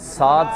7